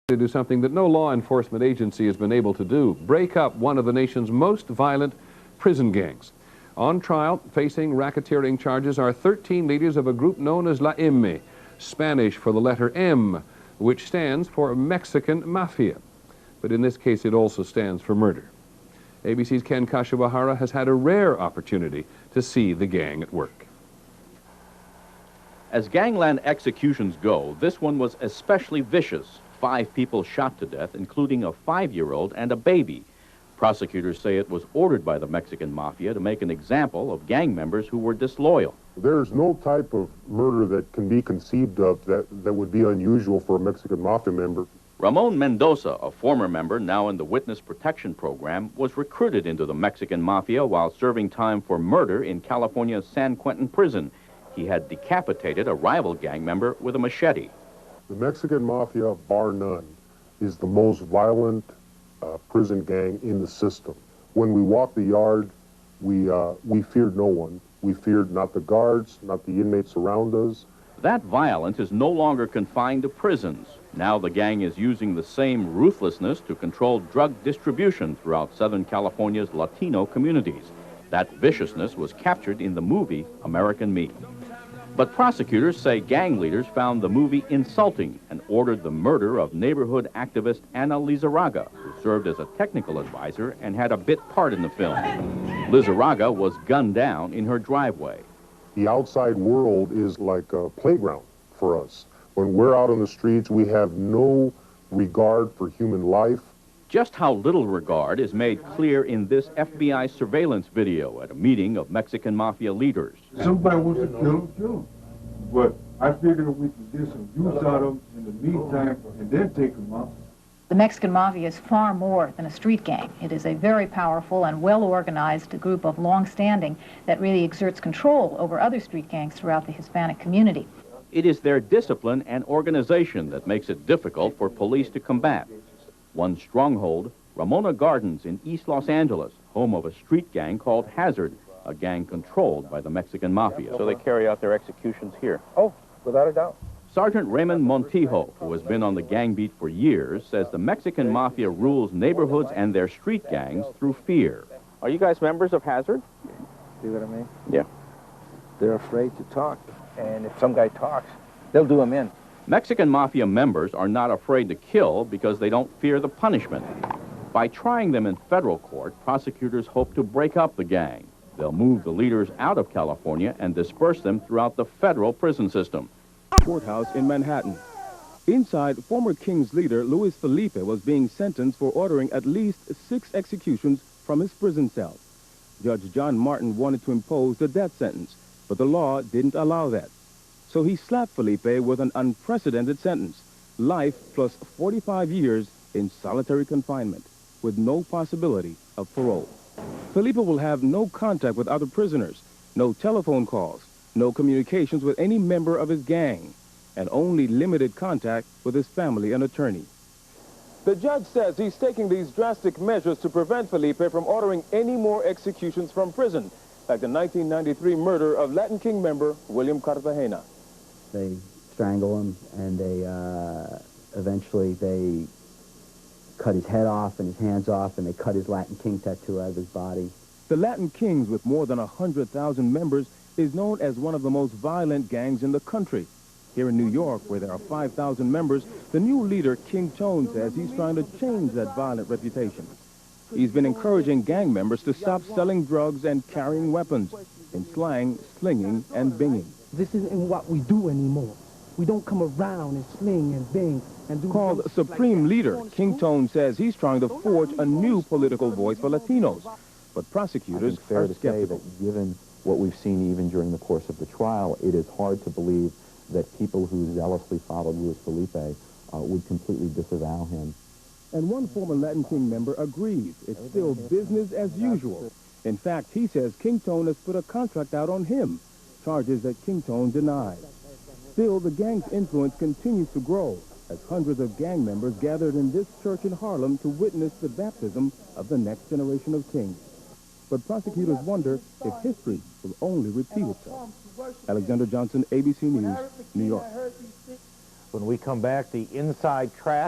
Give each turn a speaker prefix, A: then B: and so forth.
A: To do something that no law enforcement agency has been able to do: break up one of the nation's most violent prison gangs. On trial, facing racketeering charges, are 13 leaders of a group known as La M, Spanish for the letter M, which stands for Mexican Mafia. But in this case, it also stands for murder. ABC's Ken Kashiwahara has had a rare opportunity to see the gang at work.
B: As gangland executions go, this one was especially vicious. 5 people shot to death, including a 5-year-old and a baby. Prosecutors say it was ordered by the Mexican Mafia to make an example of gang members who were disloyal.
C: There's no type of murder that can be conceived of that would be unusual for a Mexican Mafia member.
B: Ramon Mendoza, a former member now in the Witness Protection Program, was recruited into the Mexican Mafia while serving time for murder in California's San Quentin prison. He had decapitated a rival gang member with a machete.
C: The Mexican Mafia, bar none, is the most violent prison gang in the system. When we walked the yard, we feared no one. We feared not the guards, not the inmates around us.
B: That violence is no longer confined to prisons. Now the gang is using the same ruthlessness to control drug distribution throughout Southern California's Latino communities. That viciousness was captured in the movie American Me. But prosecutors say gang leaders found the movie insulting and ordered the murder of neighborhood activist Ana Lizarraga, who served as a technical advisor and had a bit part in the film. Lizarraga was gunned down in her driveway.
C: The outside world is like a playground for us. When we're out on the streets, we have no regard for human life.
B: Just how little regard is made clear in this FBI surveillance video at a meeting of Mexican Mafia leaders.
D: Somebody wants to kill them, kill them. But I figured we could get some use out of them in the meantime and then take them out.
E: The Mexican Mafia is far more than a street gang. It is a very powerful and well-organized group of long-standing that really exerts control over other street gangs throughout the Hispanic community.
B: It is their discipline and organization that makes it difficult for police to combat. One stronghold, Ramona Gardens in East Los Angeles, home of a street gang called Hazard, a gang controlled by the Mexican Mafia.
F: So they carry out their executions here? Oh, without a doubt.
B: Sergeant Raymond Montijo, who has been on the gang beat for years, says the Mexican Mafia rules neighborhoods and their street gangs through fear.
F: Are you guys members of Hazard?
G: See what I mean?
F: Yeah.
G: They're afraid to talk, and if some guy talks, they'll do him in.
B: Mexican Mafia members are not afraid to kill because they don't fear the punishment. By trying them in federal court, prosecutors hope to break up the gang. They'll move the leaders out of California and disperse them throughout the federal prison system.
H: Courthouse in Manhattan. Inside, former King's leader Luis Felipe was being sentenced for ordering at least 6 executions from his prison cell. Judge John Martin wanted to impose the death sentence, but the law didn't allow that. So he slapped Felipe with an unprecedented sentence: life plus 45 years in solitary confinement, with no possibility of parole. Felipe will have no contact with other prisoners, no telephone calls, no communications with any member of his gang, and only limited contact with his family and attorney. The judge says he's taking these drastic measures to prevent Felipe from ordering any more executions from prison, like the 1993 murder of Latin King member William Cartagena.
I: They strangle him, and eventually they cut his head off and his hands off, and they cut his Latin King tattoo out of his body.
H: The Latin Kings, with more than 100,000 members, is known as one of the most violent gangs in the country. Here in New York, where there are 5,000 members, the new leader, King Tone, says he's trying to change that violent reputation. He's been encouraging gang members to stop selling drugs and carrying weapons. In slang, slinging and binging.
J: This isn't what we do anymore. We don't come around and sling and bing and do...
H: Called Supreme Leader, King Tone says he's trying to forge a new political voice for Latinos. But prosecutors are skeptical.
K: That given what we've seen even during the course of the trial, it is hard to believe that people who zealously followed Luis Felipe would completely disavow him.
H: And one former Latin King member agrees it's still business as usual. In fact, he says King Tone has put a contract out on him, charges that King Tone denied. Still, the gang's influence continues to grow as hundreds of gang members gathered in this church in Harlem to witness the baptism of the next generation of kings. But prosecutors wonder if history will only repeat itself. Alexander Johnson, ABC News, New York.
L: When we come back, the inside track